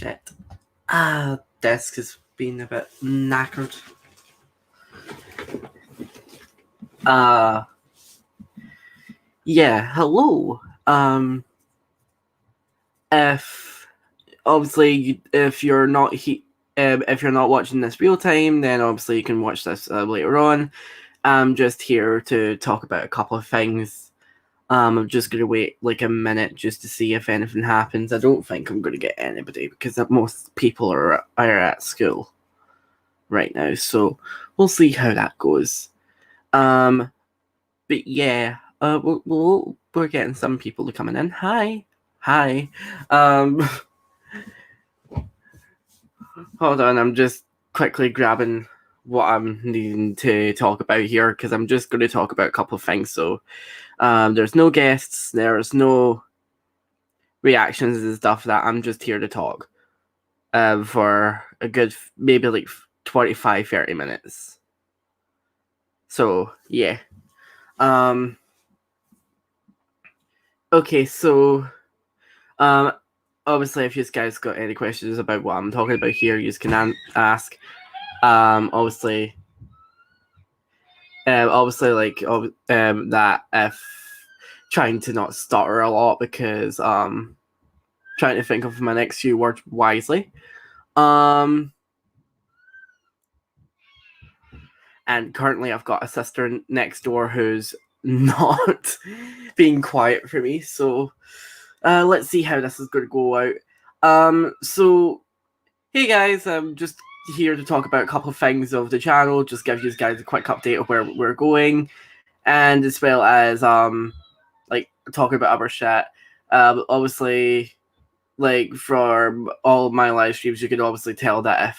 shit. Desk has been a bit knackered. Yeah, hello. If obviously if you're not if you're not watching this real time, then obviously you can watch this later on. I'm just here to talk about a couple of things. I'm just gonna wait like a minute just to see if anything happens. I don't think I'm gonna get anybody because most people are at school right now, so we'll see how that goes. But yeah, we're getting some people coming in. Hi. Hold on, I'm just quickly grabbing what I'm needing to talk about here because I'm just going to talk about a couple of things. So, there's no guests, there's no reactions and stuff. That I'm just here to talk for a good maybe like 25-30 minutes. So yeah. Okay, so obviously if you guys got any questions about what I'm talking about here, you can ask. Obviously like that if trying to not stutter a lot because trying to think of my next few words wisely. And currently I've got a sister next door who's not being quiet for me, so let's see how this is going to go out. So hey guys, I'm just here to talk about a couple of things of the channel, just give you guys a quick update of where we're going, and as well as like talking about other shit. Obviously, like from all my live streams, you can obviously tell that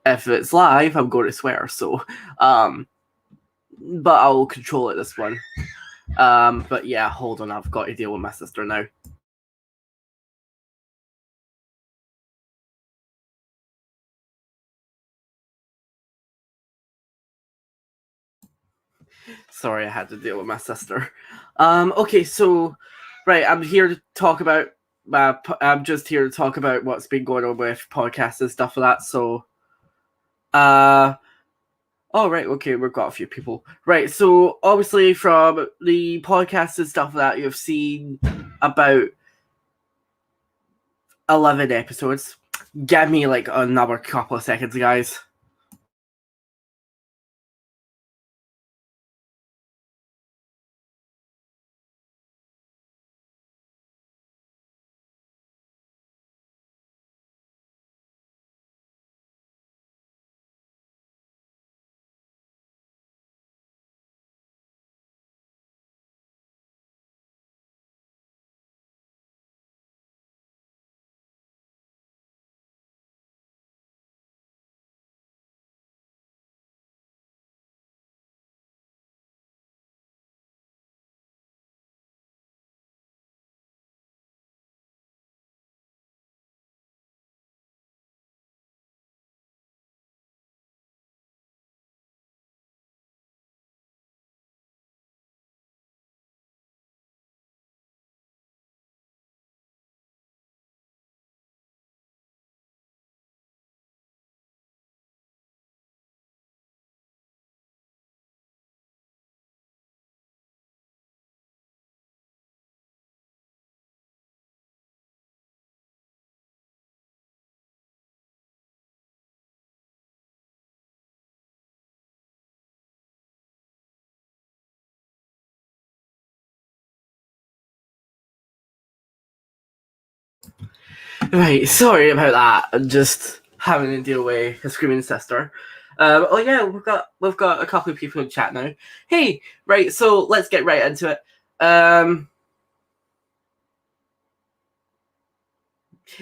if it's live, I'm going to swear. So, but I'll control it this one. But yeah, hold on, I've got to deal with my sister now. Sorry, I had to deal with my sister. Okay, so right, I'm here to talk about. I'm just here to talk about what's been going on with podcasts and stuff like that. So, oh right, okay, we've got a few people. Right, so obviously from the podcasts and stuff like that, you've seen about 11 episodes. Give me like another couple of seconds, guys. Right, sorry about that. I'm just having to deal with a screaming sister. Oh yeah, we've got a couple of people in chat now. Hey, right, so let's get right into it.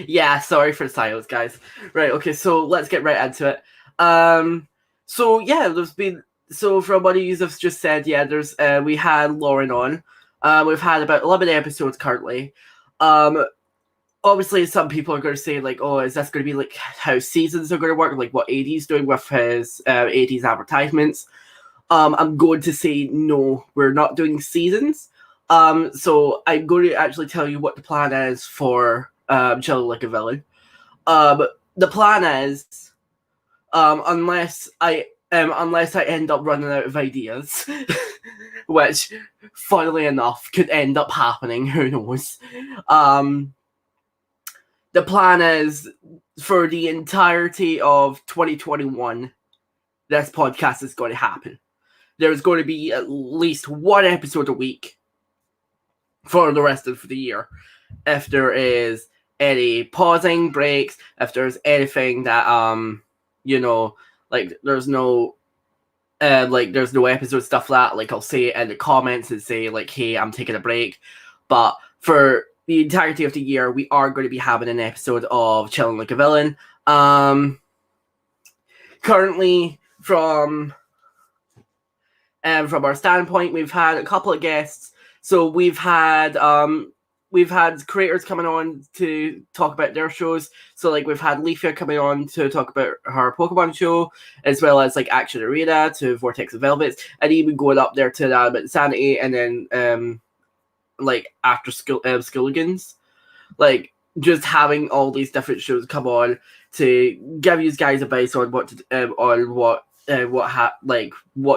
Yeah, sorry for the silence, guys. Right, okay, so let's get right into it. So yeah, from what you have just said, yeah, we had Lauren on. We've had about 11 episodes currently. Obviously some people are going to say like, oh, is this going to be like how seasons are going to work, like what AD's doing with his AD's advertisements? I'm going to say no, we're not doing seasons. So I'm going to actually tell you what the plan is for Chilling Like a Villain. the plan is, unless I end up running out of ideas, which, funnily enough, could end up happening. Who knows? The plan is for the entirety of 2021, this podcast is going to happen. There's going to be at least one episode a week for the rest of the year. If there is any pausing, breaks, if there's anything that there's no episode stuff like that, I'll say it in the comments and say hey, I'm taking a break. But for the entirety of the year, we are going to be having an episode of Chilling Like a Villain. Currently, from our standpoint, we've had a couple of guests. So we've had creators coming on to talk about their shows. So we've had Leafia coming on to talk about her Pokemon show, as well as Action Arena to Vortex of Velvets, and even going up there to Anime Insanity, and then after Skilligans, just having all these different shows come on to give you guys advice on what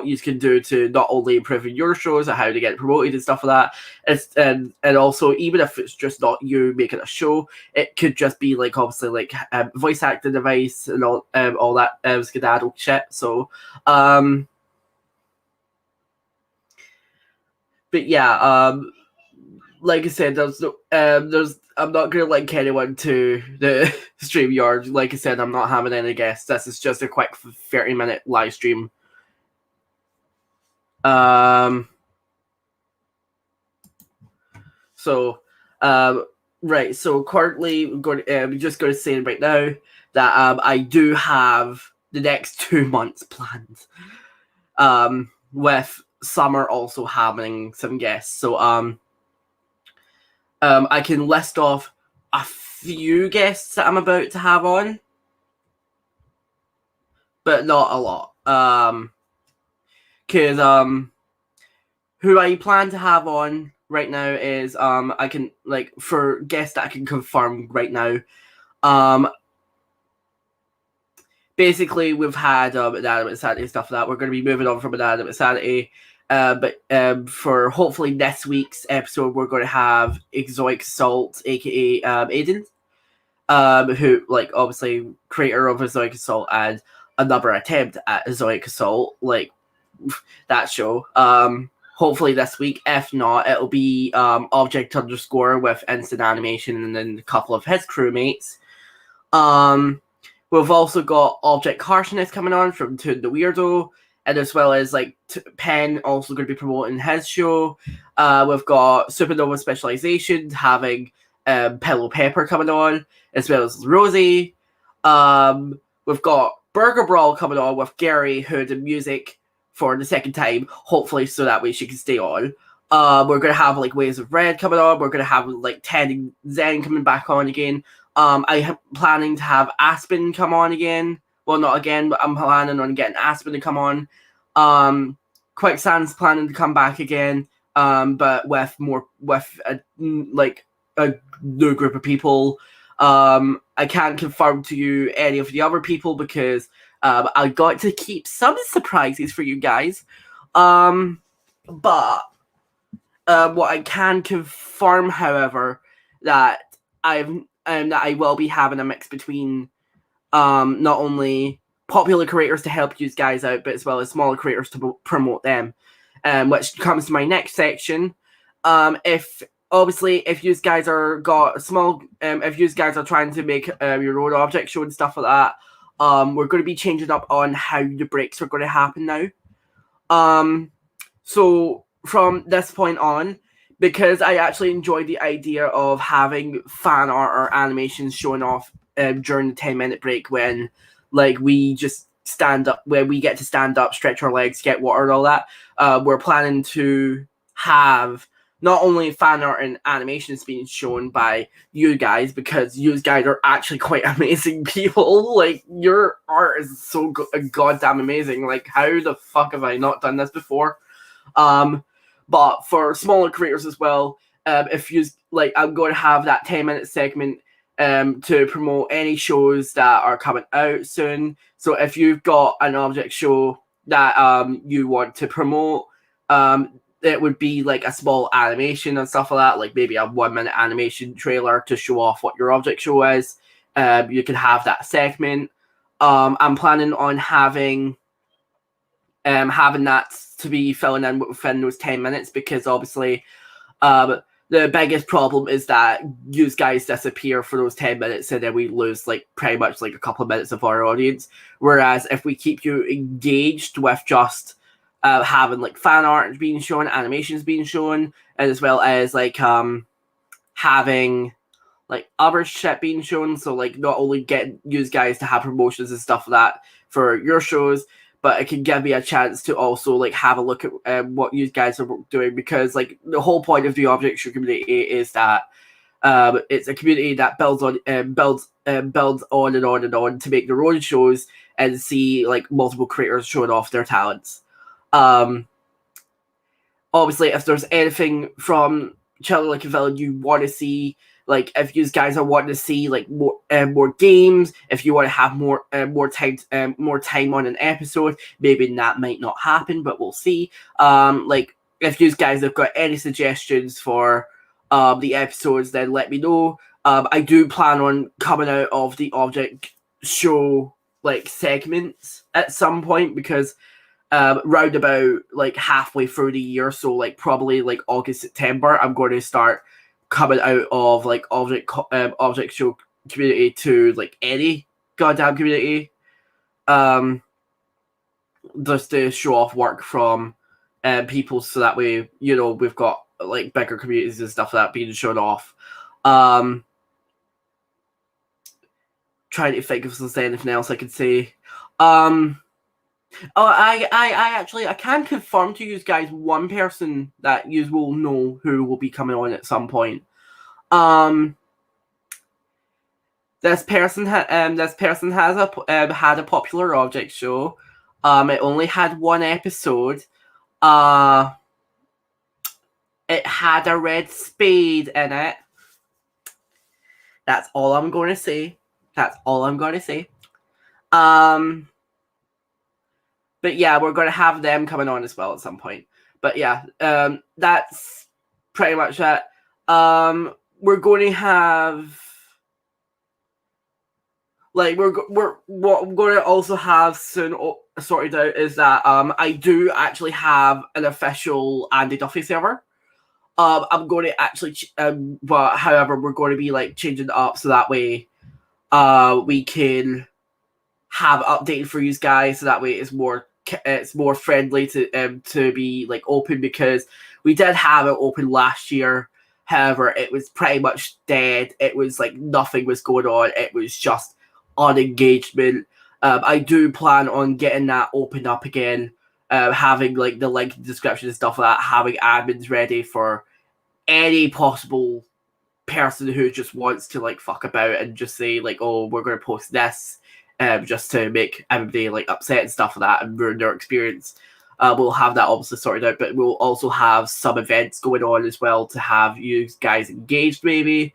you can do to not only improve your shows and how to get promoted and stuff like that. And also, even if it's just not you making a show, it could just be obviously voice acting advice and all that skedaddle shit. So but yeah, like I said, I'm not gonna link anyone to the StreamYard. Like I said, I'm not having any guests. This is just a quick 30-minute live stream. Right. So currently, we're just going to say right now that I do have the next 2 months planned. With summer also having some guests. So I can list off a few guests that I'm about to have on, but not a lot. Because who I plan to have on right now is I can for guests that I can confirm right now. Basically, we've had Inanimate Insanity stuff like that. We're going to be moving on from Inanimate Insanity. But for hopefully next week's episode, we're going to have Exotic Assault, aka Aiden, who obviously creator of Exotic Assault and another attempt at Exotic Assault, that show. Hopefully this week. If not, it'll be Object Underscore with Instant Animation and then a couple of his crewmates. We've also got Object Harshness coming on from Toon the Weirdo, and as well as Penn also going to be promoting his show. We've got Supernova Specialization having Pillow Pepper coming on, as well as Rosie. We've got Burger Brawl coming on with Gary, who did music for the second time, hopefully so that way she can stay on. We're going to have Waves of Red coming on. We're going to have Ted and Zen coming back on again. I am planning to have Aspen come on again. Well, not again, but I'm planning on getting Aspen to come on. Quicksand's planning to come back again, but with a new group of people. I can't confirm to you any of the other people because I got to keep some surprises for you guys. But what I can confirm, however, that I will be having a mix between not only popular creators to help you guys out, but as well as smaller creators to promote them, which comes to my next section. If you guys are if you guys are trying to make your own object show and stuff like that, we're going to be changing up on how the breaks are going to happen now. So from this point on, because I actually enjoy the idea of having fan art or animations showing off during the 10-minute break when we just stand up, where we get to stand up, stretch our legs, get water and all that. We're planning to have not only fan art and animations being shown by you guys, because you guys are actually quite amazing people. Your art is so goddamn amazing. How the fuck have I not done this before? But for smaller creators as well, if you I'm going to have that 10-minute segment to promote any shows that are coming out soon. So if you've got an object show that you want to promote, it would be like a small animation and stuff like that, like maybe a 1-minute animation trailer to show off what your object show is. You can have that segment. I'm planning on having that to be filling in within those 10 minutes, because obviously the biggest problem is that you guys disappear for those 10 minutes and then we lose like pretty much like a couple of minutes of our audience. Whereas if we keep you engaged with just having like fan art being shown, animations being shown, as well as like having like other shit being shown, so like not only get you guys to have promotions and stuff like that for your shows, but it can give me a chance to also like have a look at what you guys are doing, because like the whole point of the object show community is that it's a community that builds on and on to make their own shows and see like multiple creators showing off their talents. Obviously, if there's anything from Chilling Like a Villain you want to see, like if you guys are wanting to see like more games, if you want to have more time on an episode, maybe that might not happen, but we'll see. Like if you guys have got any suggestions for the episodes, then let me know. I do plan on coming out of the object show like segments at some point, because round about like halfway through the year, so like probably like August, September, I'm going to start coming out of like object show community to like any goddamn community, just to show off work from people, so that way, you know, we've got like bigger communities and stuff like that being shown off. Trying to think if there's anything else I could say. I actually I can confirm to you guys one person that you will know who will be coming on at some point. This person has had a popular object show. It only had one episode. It had a red spade in it. That's all I'm going to say. But yeah, we're going to have them coming on as well at some point. But yeah, that's pretty much it. We're going to have, like, what I'm going to also have soon sorted out is that I do actually have an official Andy Duffy server. I'm going to actually, but however, we're going to be like changing it up so that way, we can have updated for you guys, so that way it's more friendly to be like open, because we did have it open last year. However, it was pretty much dead. It was like nothing was going on. It was just on engagement. I do plan on getting that opened up again, having like the link in the description and stuff like that, having admins ready for any possible person who just wants to like fuck about and just say like, oh, we're going to post this, just to make everybody like upset and stuff like that and ruin their experience. We'll have that obviously sorted out, but we'll also have some events going on as well to have you guys engaged maybe.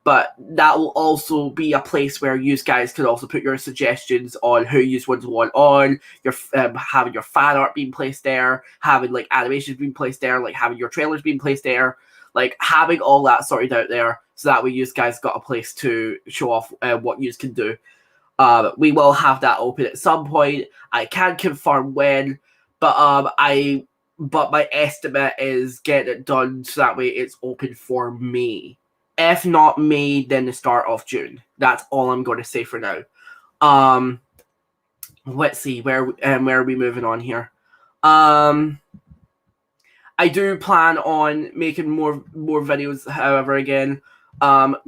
But that will also be a place where you guys can also put your suggestions on who you want on, your having your fan art being placed there, having like animations being placed there, like having your trailers being placed there, like having all that sorted out there, so that way you guys got a place to show off what you can do. We will have that open at some point. I can't confirm when, but my estimate is get it done so that way it's open for May. If not May, then the start of June. That's all I'm going to say for now. Let's see where are we moving on here. I do plan on making more videos. However, again,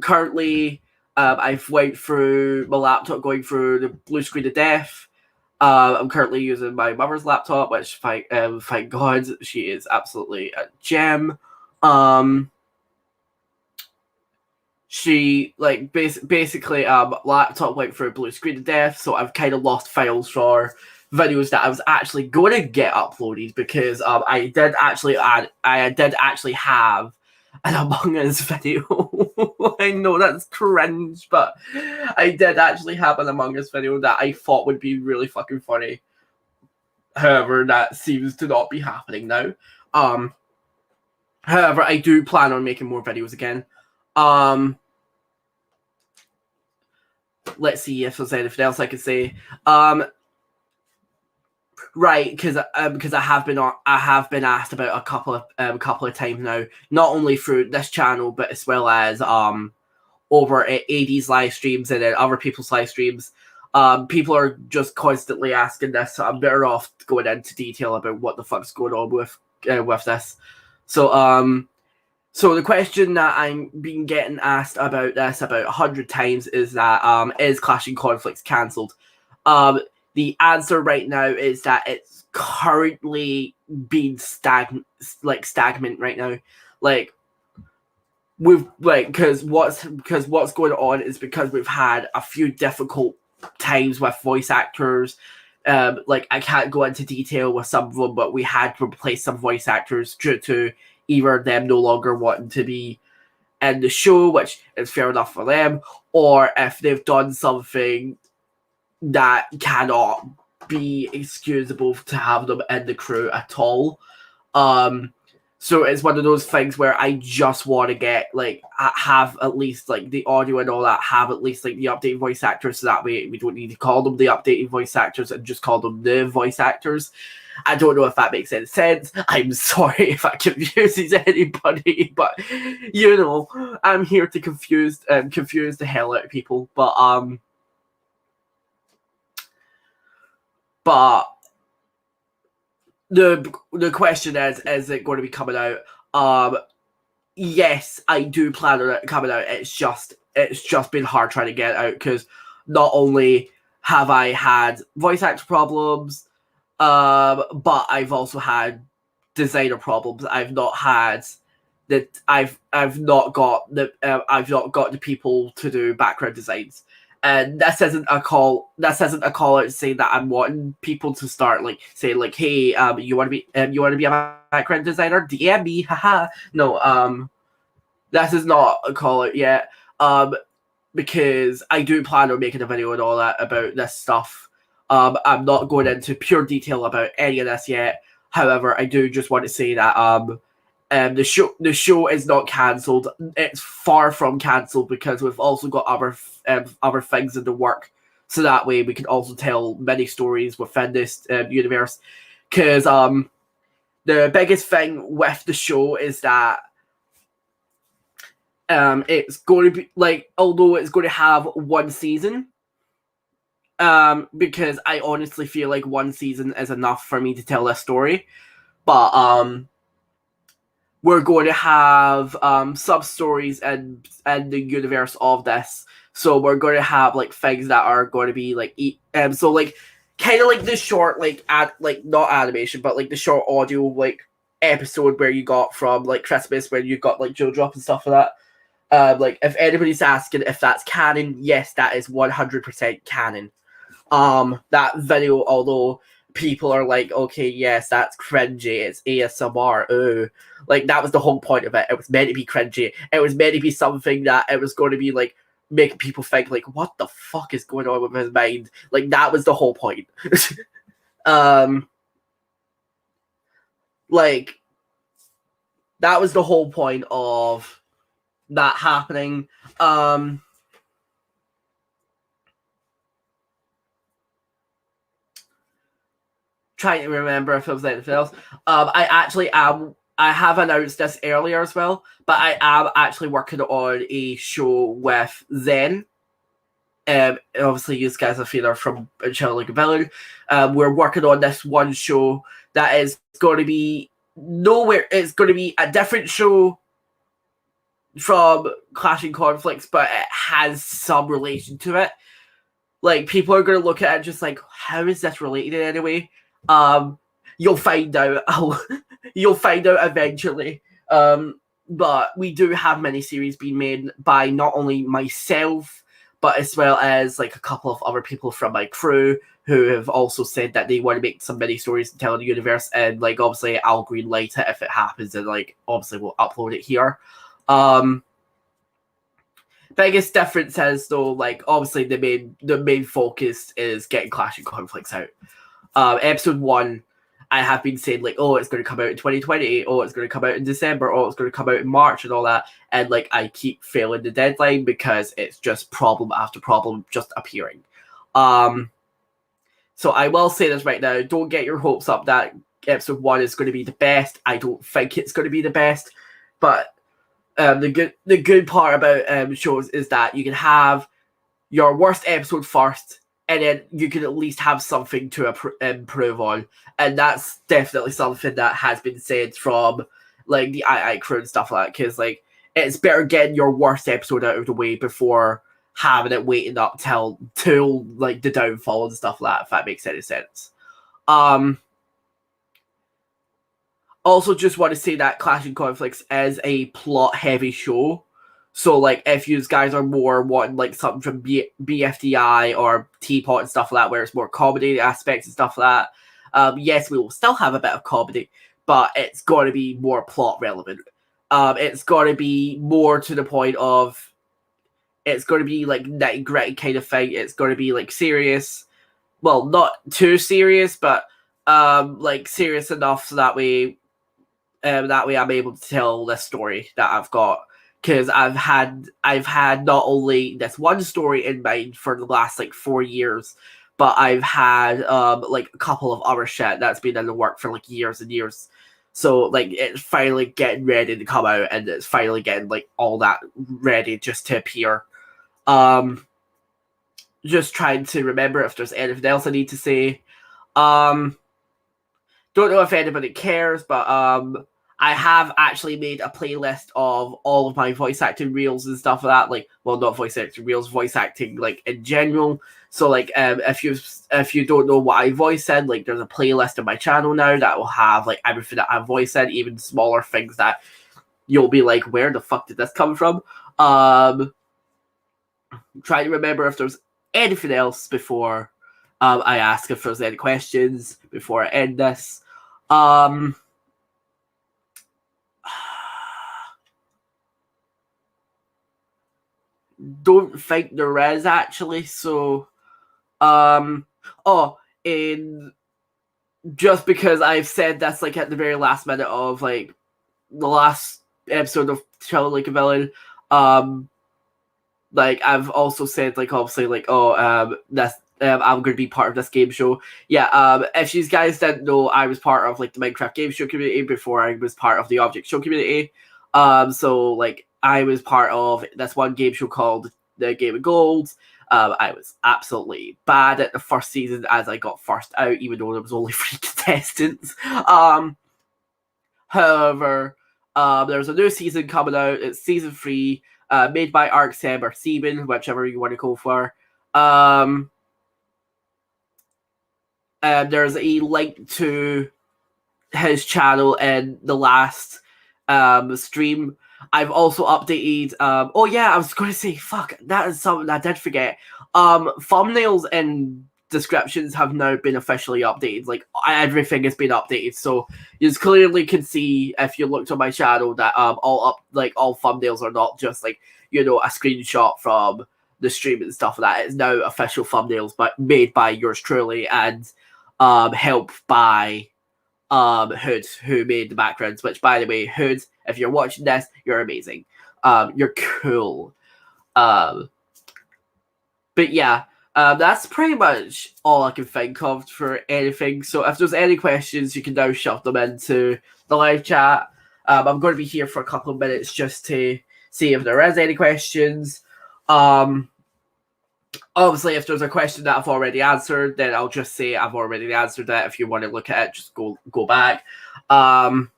currently, I've went through my laptop, going through the blue screen of death. I'm currently using my mother's laptop, which thank God, she is absolutely a gem. She like basically laptop went through blue screen of death, so I've kind of lost files for videos that I was actually going to get uploaded, because I did actually have an Among Us video. I know that's cringe, but I did actually have an Among Us video that I thought would be really fucking funny. However, that seems to not be happening now. However, I do plan on making more videos again. Let's see if there's anything else I could say. Right, because I have been asked about a couple of times now, not only through this channel but as well as over at AD's live streams and at other people's live streams. People are just constantly asking this, so I'm better off going into detail about what the fuck's going on with this. So the question that I'm being getting asked about this about 100 times is that is Clashing Conflicts cancelled? The answer right now is that it's currently being stagnant right now. Because what's going on is because we've had a few difficult times with voice actors. I can't go into detail with some of them, but we had to replace some voice actors due to either them no longer wanting to be in the show, which is fair enough for them, or if they've done something that cannot be excusable to have them in the crew at all. So it's one of those things where I just want to get have at least the audio and all that, have at least the updated voice actors, so that way we don't need to call them the updated voice actors and just call them the voice actors. I don't know if that makes any sense. I'm sorry if that confuses anybody, but I'm here to confuse the hell out of people. But the question is it going to be coming out? Yes, I do plan on it coming out. It's just been hard trying to get it out because not only have I had voice actor problems, but I've also had designer problems. I've not got the people to do background designs. And this isn't a call out saying that I'm wanting people to start saying hey, you want to be a background designer? DM me, haha. No, this is not a call out yet. Because I do plan on making a video and all that about this stuff. I'm not going into pure detail about any of this yet. However, I do just want to say that the show is not cancelled. It's far from cancelled because we've also got other things in the work, so that way we can also tell many stories within this universe. Because the biggest thing with the show is that it's going to be although it's going to have one season, because I honestly feel like one season is enough for me to tell this story, but we're going to have sub stories in the universe of this. So we're going to have things that are going to be kind of the short not animation, but the short audio episode where you got from Christmas, where you got Joe Drop and stuff like that. If anybody's asking if that's canon, yes, that is 100% canon. That video, although people are okay, yes, that's cringy, it's ASMR, that was the whole point of it. It was meant to be cringy. It was meant to be something that it was going to be making people think what the fuck is going on with his mind. That was the whole point. That was the whole point of that happening. Trying to remember if it was anything else. I have announced this earlier as well, but I am actually working on a show with Zen. Obviously, you guys are feeling from Chill Like a Villain. We're working on this one show that is going to be nowhere. It's going to be a different show from Clashing Conflicts, but it has some relation to it. People are going to look at it just how is this related in any way? You'll find out. You'll find out eventually. But we do have miniseries being made by not only myself, but as well as a couple of other people from my crew who have also said that they want to make some mini stories and tell the universe. And obviously, I'll greenlight it if it happens, and obviously we'll upload it here. Biggest difference is though, like obviously the main focus is getting Clash and Conflicts out. Episode 1, I have been saying like, oh, it's going to come out in 2020, oh, it's going to come out in December, oh, it's going to come out in March and all that, and like I keep failing the deadline because it's just problem after problem just appearing. So I will say this right now, don't get your hopes up that episode 1 is going to be the best. I don't think it's going to be the best, but the good part about shows is that you can have your worst episode first, and then you can at least have something to improve on. And that's definitely something that has been said from like the II crew and stuff like that, because like it's better getting your worst episode out of the way before having it waiting up till like the downfall and stuff like that, if that makes any sense. Also, just want to say that Clash and Conflicts is a plot-heavy show. So, like, if you guys are more wanting, like, something from BFDI or Teapot and stuff like that, where it's more comedy aspects and stuff like that, yes, we will still have a bit of comedy, but it's got to be more plot relevant. It's got to be more to the point of, it's going to be, like, nitty-gritty kind of thing. It's going to be, like, serious. Well, not too serious, but, like, serious enough so that way I'm able to tell this story that I've got, because I've had not only this one story in mind for the last like 4 years, but I've had like a couple of other shit that's been in the work for like years and years. So like it's finally getting ready to come out, and it's finally getting like all that ready just to appear. Just trying to remember if there's anything else I need to say. Don't know if anybody cares, but I have actually made a playlist of all of my voice acting reels and stuff like that. Like, well, not voice acting reels, voice acting like in general. So, like, if you don't know what I voice in, like, there's a playlist on my channel now that will have like everything that I voice in, even smaller things that you'll be like, where the fuck did this come from? Trying to remember if there's anything else before I ask if there's any questions before I end this. Don't think there is actually. So, and just because I've said this like at the very last minute of like the last episode of Child Like a Villain, like I've also said like obviously like this. I'm going to be part of this game show. Yeah, if you guys didn't know, I was part of like the Minecraft game show community before I was part of the Object Show community. So like I was part of this one game show called the Game of Gold. I was absolutely bad at the first season as I got first out, even though there was only 3 contestants. However, there's a new season coming out. It's season 3, made by ArcSem or Seaman, whichever you want to go for. There's a link to his channel in the last stream. I've also updated oh yeah, I was going to say, fuck, that is something I did forget. Thumbnails and descriptions have now been officially updated. Like everything has been updated, so you clearly can see if you looked on my channel that all thumbnails are not just like, you know, a screenshot from the stream and stuff like that. It's now official thumbnails, but made by yours truly and help by Hood, who made the backgrounds, which by the way, Hood, if you're watching this, you're amazing. You're cool. But yeah, that's pretty much all I can think of for anything. So if there's any questions, you can now shove them into the live chat. I'm going to be here for a couple of minutes just to see if there is any questions. Obviously, if there's a question that I've already answered, then I'll just say I've already answered that. If you want to look at it, just go back. Other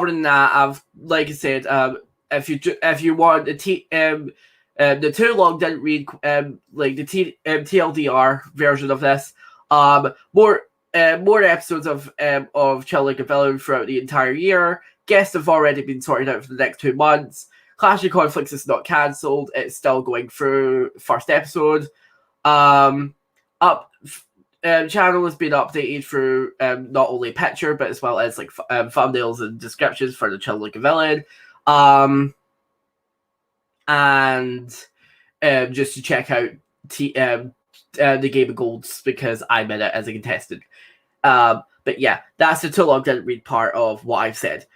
than that, like I said, if you want the too long didn't read like the TLDR version of this, more episodes of Chill Like a Villain throughout the entire year. Guests have already been sorted out for the next 2 months. Clash of Conflicts is not cancelled. It's still going through first episode. channel has been updated through not only picture but as well as like thumbnails and descriptions for the Chill Like a Villain, and just to check out the Game of Golds because I'm in it as a contestant. But yeah, that's the too long didn't read part of what I've said.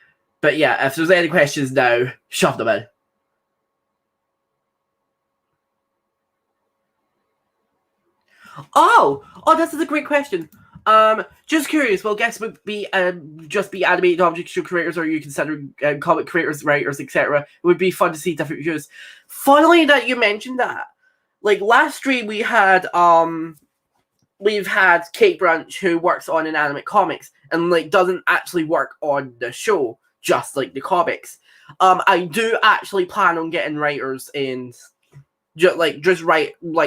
But yeah, if there's any questions now, shove them in. Oh, this is a great question. Just curious, will guests be just be animated object show creators, or are you consider comic creators, writers, etc.? It would be fun to see different views. Funnily that you mentioned that. Like last stream we've had Kate Brunch who works on inanimate comics and like doesn't actually work on the show, just like the comics. I do actually plan on getting writers and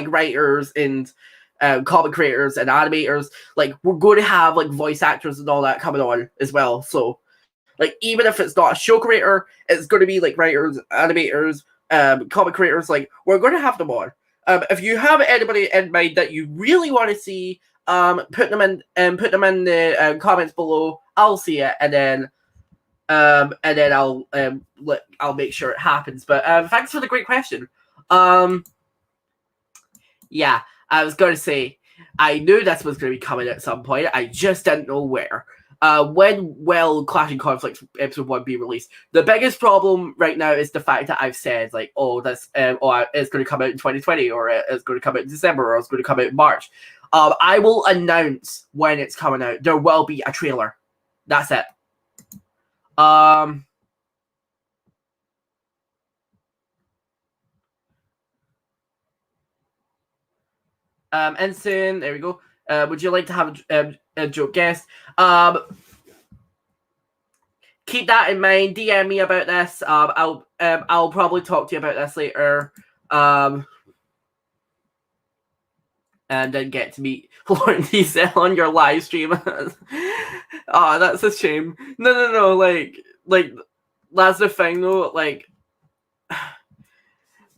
writers and comic creators and animators. Like we're going to have like voice actors and all that coming on as well. So like even if it's not a show creator, it's going to be like writers, animators, comic creators. Like we're going to have them on. If you have anybody in mind that you really want to see, put them in the comments below. I'll see it, and then I'll make sure it happens. But thanks for the great question. Yeah, I was going to say I knew this was going to be coming at some point. I just didn't know where. When will Clashing Conflicts episode 1 be released? The biggest problem right now is the fact that I've said like, it's going to come out in 2020, or it's going to come out in December, or it's going to come out in March. I will announce when it's coming out. There will be a trailer. That's it. Ensign, there we go. Would you like to have a joke guest? Keep that in mind. DM me about this. I'll probably talk to you about this later. And then get to meet Lauren Diesel on your live stream. That's a shame. No. Like that's the thing though. Like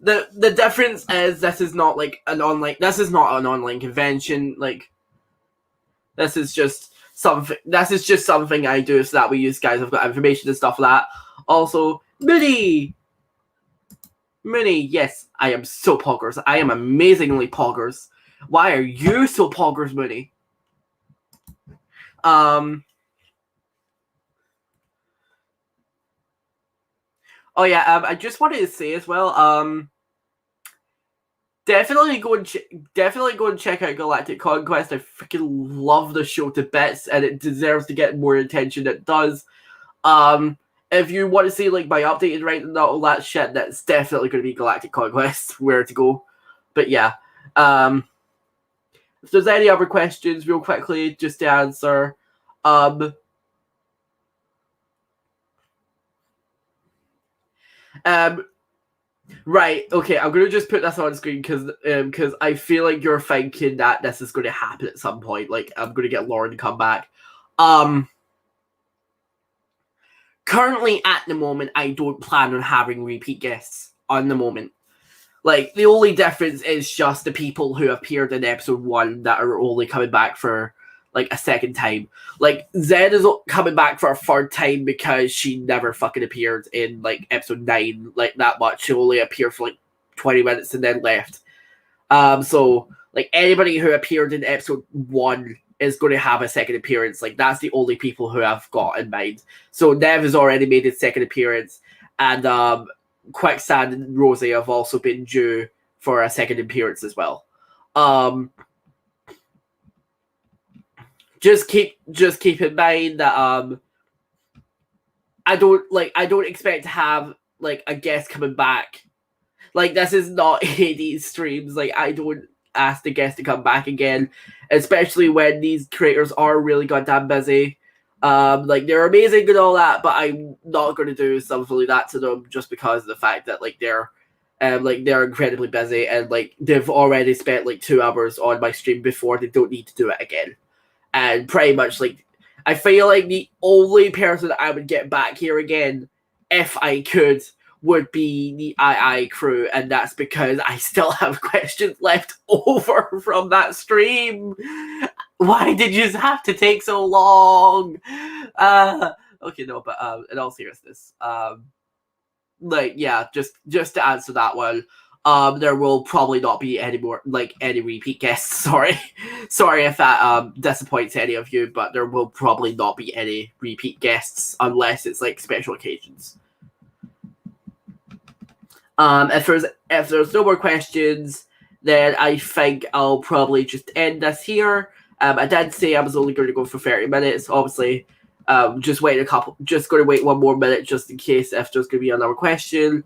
the difference is this is not like an online. This is not an online convention. Like this is just something I do so that way you guys have got information and stuff like that. Also, Mooney, yes, I am so poggers. I am amazingly poggers. Why are you so poggers, Mooney? Oh yeah, I just wanted to say as well, definitely go and check out Galactic Conquest. I freaking love the show to bits, and it deserves to get more attention than it does. If you want to see like my updated ranking and all that shit, that's definitely going to be Galactic Conquest where to go. But yeah, if there's any other questions, real quickly, just to answer, right, okay, I'm gonna just put this on screen because I feel like you're thinking that this is gonna happen at some point. Like I'm gonna get Lauren to come back. Currently at the moment, I don't plan on having repeat guests on the moment. Like the only difference is just the people who appeared in episode 1 that are only coming back for like a second time. Like Zed is coming back for a third time because she never fucking appeared in like episode 9 like that much. She only appeared for like 20 minutes and then left. So like anybody who appeared in episode 1 is going to have a second appearance. Like that's the only people who I've got in mind. So Nev has already made his second appearance, and Quicksand and Rosie have also been due for a second appearance as well. Just keep in mind that I don't expect to have like a guest coming back. Like this is not AD's streams. Like I don't ask the guest to come back again, especially when these creators are really goddamn busy. Like they're amazing and all that, but I'm not going to do something like that to them just because of the fact that like they're incredibly busy and like they've already spent like 2 hours on my stream before. They don't need to do it again. And pretty much like I feel like the only person I would get back here again if I could would be the II crew, and that's because I still have questions left over from that stream. Why did you have to take so long? Okay, no, but in all seriousness, like yeah, just to answer that one, there will probably not be any more like any repeat guests. Sorry if that disappoints any of you, but there will probably not be any repeat guests unless it's like special occasions. If there's no more questions, then I think I'll probably just end this here. I did say I was only going to go for 30 minutes. Obviously, just going to wait one more minute just in case if there's going to be another question.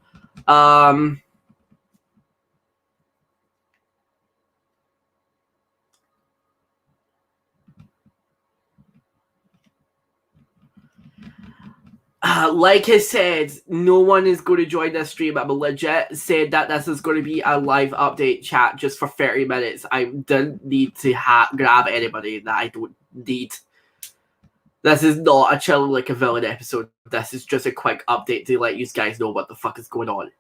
Like I said, no one is going to join this stream. I'm legit said that this is going to be a live update chat just for 30 minutes. I didn't need to grab anybody that I don't need. This is not a Chilling Like a Villain episode. This is just a quick update to let you guys know what the fuck is going on.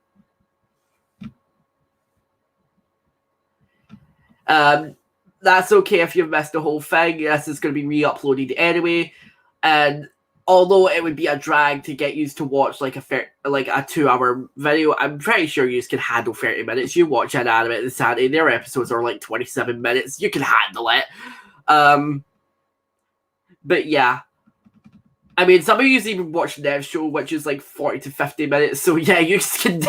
That's okay if you've missed the whole thing. This is going to be re-uploaded anyway, and although it would be a drag to get used to watch like a 2-hour video, I'm pretty sure you can handle 30 minutes. You watch an anime on Saturday, their episodes are like 27 minutes. You can handle it. But yeah. I mean, some of you even watch Nev's show, which is like 40 to 50 minutes. So yeah, you can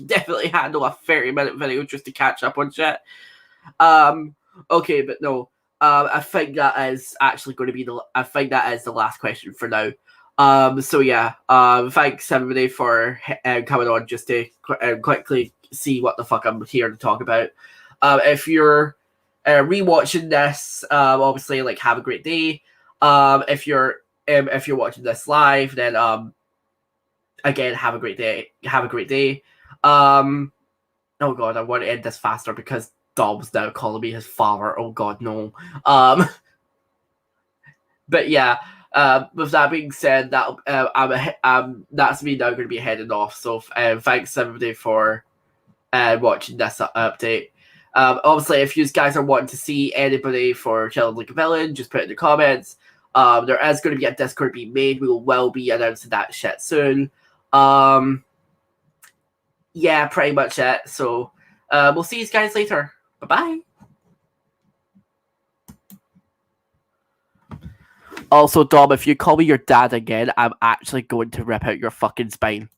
definitely handle a 30-minute video just to catch up on shit. Okay, but no. I think that is actually going to be the last question for now. So yeah. Thanks everybody for coming on just to quickly see what the fuck I'm here to talk about. If you're rewatching this, obviously like have a great day. If you're watching this live, then again have a great day. Oh god, I want to end this faster because Dom's now calling me his father. Oh god, no. But yeah, with that being said, that's me now going to be heading off. So thanks everybody for watching this update. Obviously, if you guys are wanting to see anybody for Chilling Like a Villain, just put it in the comments. There is going to be a Discord being made. We will well be announcing that shit soon. Yeah, pretty much it. So we'll see you guys later. Bye-bye. Also, Dom, if you call me your dad again, I'm actually going to rip out your fucking spine.